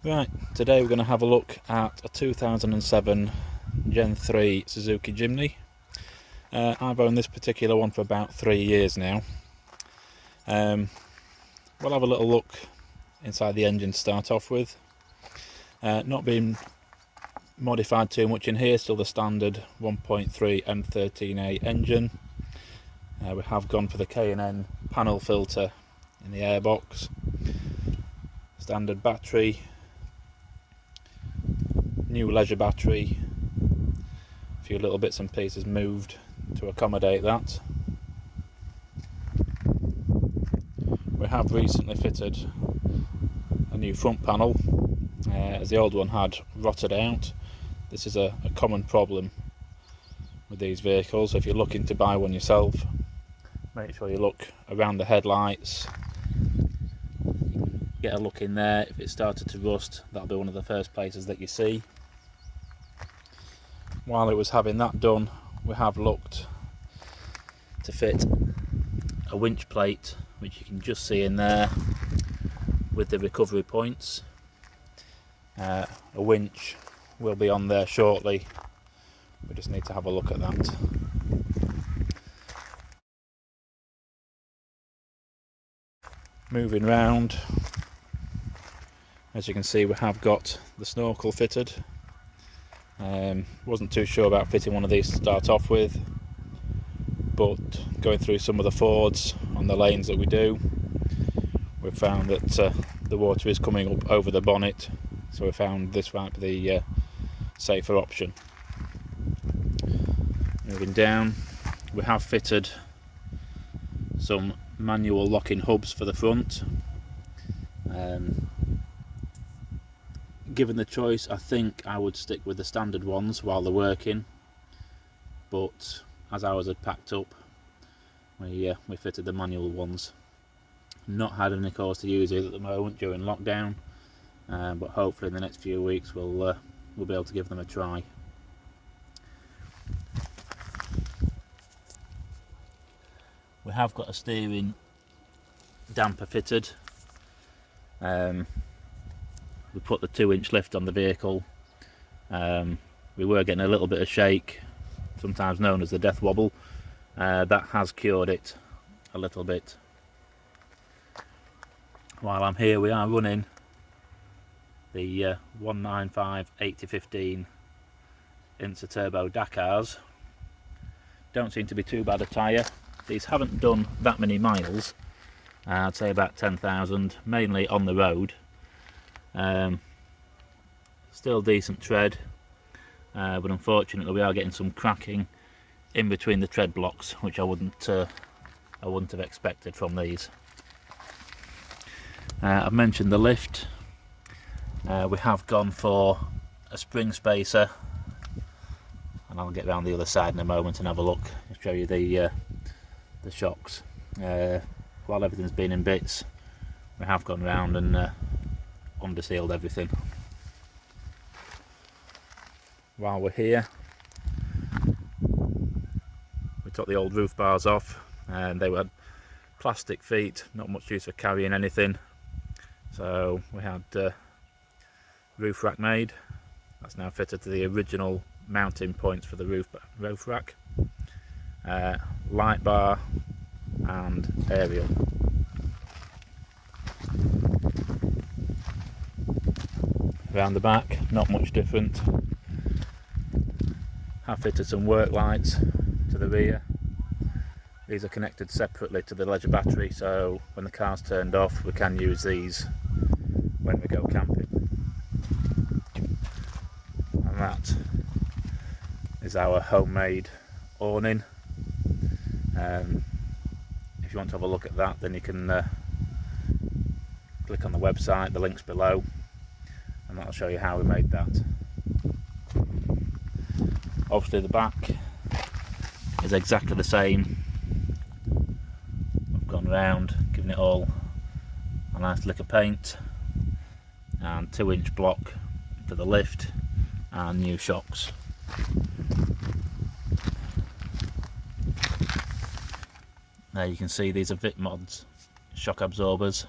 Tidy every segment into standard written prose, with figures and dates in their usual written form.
Right, today we're going to have a look at a 2007 Gen 3 Suzuki Jimny. I've owned this particular one for about 3 years now. We'll have a little look inside the engine to start off with. Not being modified too much in here, still the standard 1.3 M13A engine. We have gone for the K&N panel filter in the airbox. Standard battery. New leisure battery, a few little bits and pieces moved to accommodate that. We have recently fitted a new front panel, as the old one had rotted out. This is a common problem with these vehicles, so if you're looking to buy one yourself, make sure you look around the headlights, get a look in there. If it started to rust, that'll be one of the first places that you see. While it was having that done, we have looked to fit a winch plate, which you can just see in there with the recovery points. A winch will be on there shortly. We just need to have a look at that. Moving round, as you can see, we have got the Snorkel fitted. Wasn't too sure about fitting one of these to start off with, but going through some of the Fords on the lanes that we do, we've found that the water is coming up over the bonnet, so we found this might be the safer option. Moving down, we have fitted some manual locking hubs for the front. Given the choice, I think I would stick with the standard ones while they're working, but as ours had packed up, we fitted the manual ones. Not had any cause to use it at the moment during lockdown, but hopefully in the next few weeks we'll be able to give them a try. We have got a steering damper fitted. We put the 2-inch lift on the vehicle. We were getting a little bit of shake, sometimes known as the death wobble. That has cured it a little bit. While I'm here, we are running the 195 8015 Insa Turbo Dakars. Don't seem to be too bad a tyre. These haven't done that many miles. I'd say about 10,000, mainly on the road. Still decent tread, but unfortunately we are getting some cracking in between the tread blocks, which I wouldn't have expected from these. I've mentioned the lift. We have gone for a spring spacer, and I'll get around the other side in a moment and have a look and show you the shocks. While everything's been in bits, we have gone round and undersealed everything. While we're here, we took the old roof bars off, and they were plastic feet, not much use for carrying anything, so we had roof rack made. That's now fitted to the original mounting points for the roof rack, light bar and aerial. Around the back, not much different. Have fitted some work lights to the rear. These are connected separately to the leisure battery, so when the car's turned off we can use these when we go camping. And that is our homemade awning. If you want to have a look at that, then you can click on the website, the link's below, and that'll show you how we made that. Obviously the back is exactly the same. I've gone round, given it all a nice lick of paint, and 2-inch block for the lift and new shocks. There you can see these are Vitmod's shock absorbers.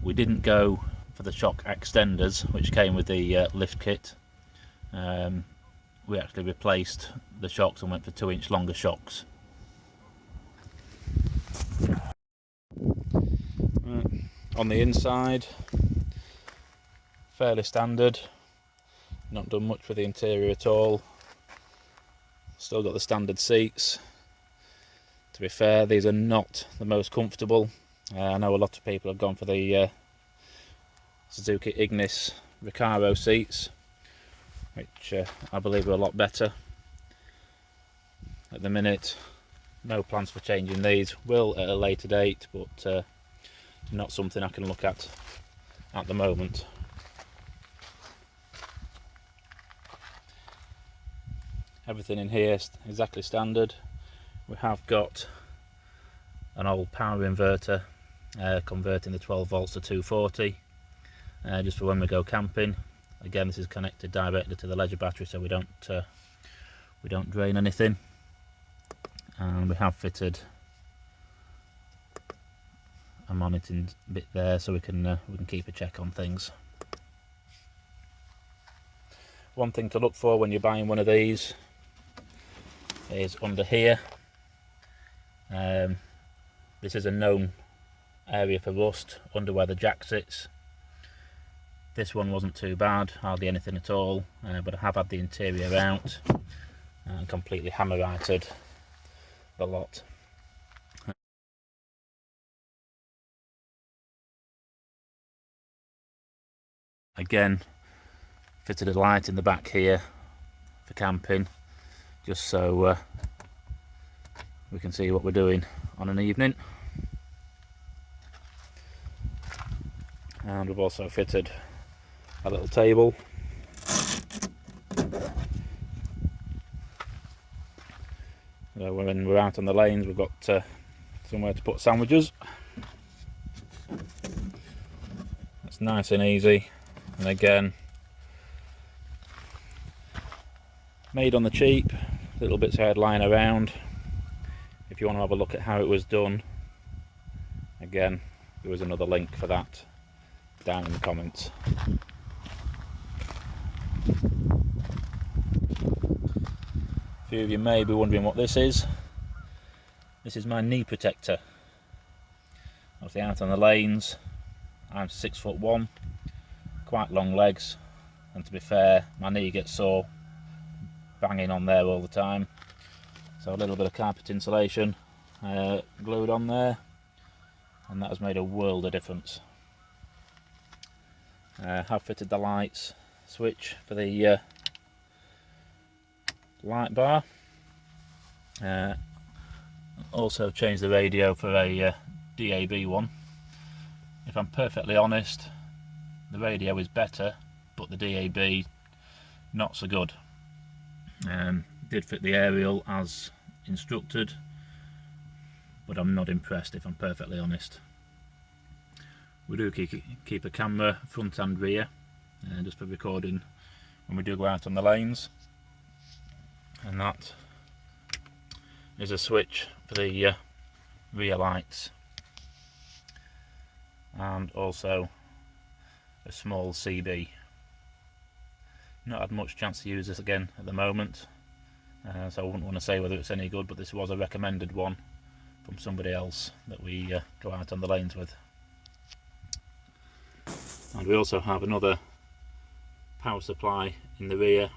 We didn't go for the shock extenders, which came with the lift kit, we actually replaced the shocks and went for 2-inch longer shocks. On the inside, fairly standard, not done much for the interior at all. Still got the standard seats. To be fair, these are not the most comfortable. I know a lot of people have gone for the Suzuki Ignis Recaro seats, which I believe are a lot better. At the minute, no plans for changing these. Will at a later date, but not something I can look at the moment. Everything in here is exactly standard. We have got an old power inverter converting the 12 volts to 240 just for when we go camping. Again, this is connected directly to the leisure battery, so we don't drain anything. And we have fitted a monitoring bit there, so we can keep a check on things. One thing to look for when you're buying one of these is under here. This is a known area for rust under where the jack sits. This one wasn't too bad, hardly anything at all, but I have had the interior out and completely hammer-righted the lot. Again, fitted a light in the back here for camping, just so we can see what we're doing on an evening. And we've also fitted a little table. When we're out on the lanes, we've got somewhere to put sandwiches. It's nice and easy, and again, made on the cheap, little bits of head lying around. If you want to have a look at how it was done, again, there was another link for that down in the comments. A few of you may be wondering what this is. This is my knee protector. Obviously out on the lanes, I'm 6'1", quite long legs, and to be fair, my knee gets sore banging on there all the time. So a little bit of carpet insulation glued on there, and that has made a world of difference. Have fitted the lights switch for the light bar. Also changed the radio for a DAB one. If I'm perfectly honest, the radio is better, but the DAB not so good. Did fit the aerial as instructed, but I'm not impressed if I'm perfectly honest. We do keep a camera front and rear, just for recording when we do go out on the lanes. And that is a switch for the rear lights, and also a small CB. Not had much chance to use this again at the moment, so I wouldn't want to say whether it's any good, but this was a recommended one from somebody else that we go out on the lanes with. And we also have another power supply in the rear,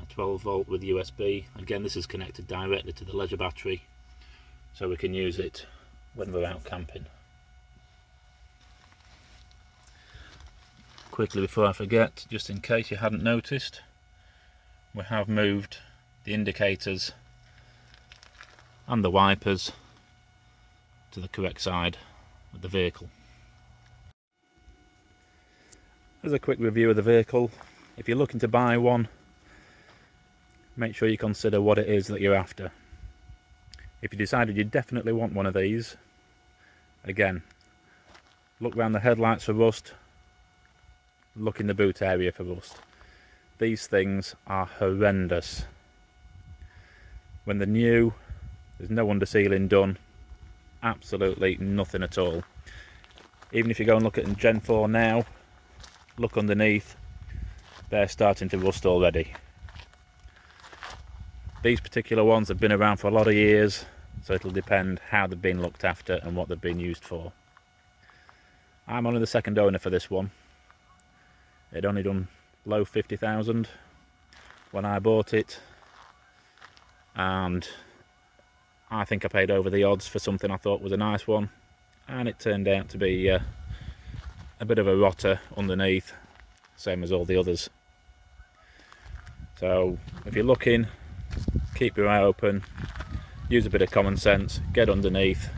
12 volt with USB. Again, this is connected directly to the leisure battery, so we can use it when we're out camping. Quickly before I forget, just in case you hadn't noticed, we have moved the indicators and the wipers to the correct side of the vehicle. As a quick review of the vehicle, if you're looking to buy one, make sure you consider what it is that you're after. If you decided you definitely want one of these, again, look around the headlights for rust, look in the boot area for rust. These things are horrendous. When they're new, there's no undersealing done, absolutely nothing at all. Even if you go and look at Gen 4 now, look underneath, they're starting to rust already. These particular ones have been around for a lot of years, so it'll depend how they've been looked after and what they've been used for. I'm only the second owner for this one. It only done low 50,000 when I bought it, and I think I paid over the odds for something I thought was a nice one, and it turned out to be a bit of a rotter underneath, same as all the others. So if you're looking, keep your eye open, use a bit of common sense, get underneath.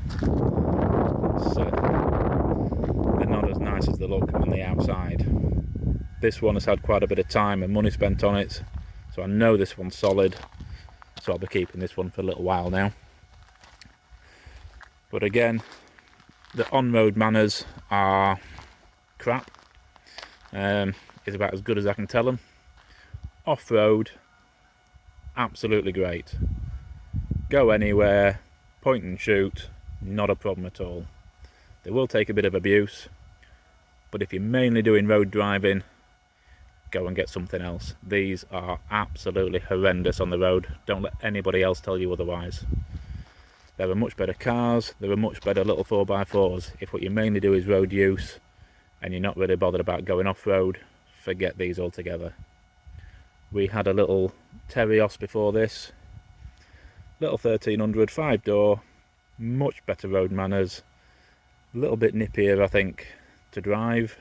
They're not as nice as they look on the outside. This one has had quite a bit of time and money spent on it, so I know this one's solid, so I'll be keeping this one for a little while now. But again, the on-road manners are crap. It's about as good as I can tell them. Off-road, absolutely great. Go anywhere, point and shoot, not a problem at all. They will take a bit of abuse, but if you're mainly doing road driving, go and get something else. These are absolutely horrendous on the road. Don't let anybody else tell you otherwise. There are much better cars, there are much better little 4x4s. If what you mainly do is road use and you're not really bothered about going off-road, forget these altogether. We had a little Terios before this, little 1300 5-door, much better road manners, a little bit nippier I think to drive,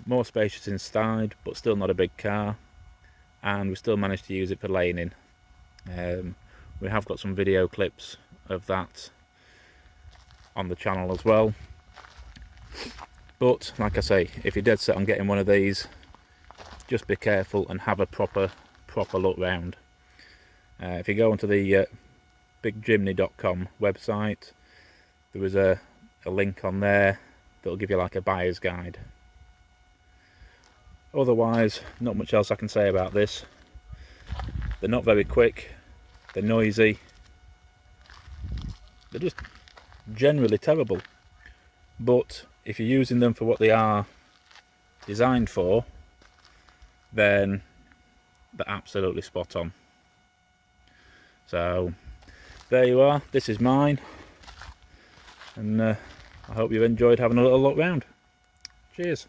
more spacious inside but still not a big car, and we still managed to use it for laning. We have got some video clips of that on the channel as well, but like I say, if you're dead set on getting one of these, just be careful and have a proper look round. If you go onto the bigjimny.com website, there is a link on there that'll give you like a buyer's guide. Otherwise, not much else I can say about this. They're not very quick, they're noisy, they're just generally terrible. But if you're using them for what they are designed for, then they're absolutely spot on. So there you are, this is mine, and I hope you've enjoyed having a little look round. Cheers.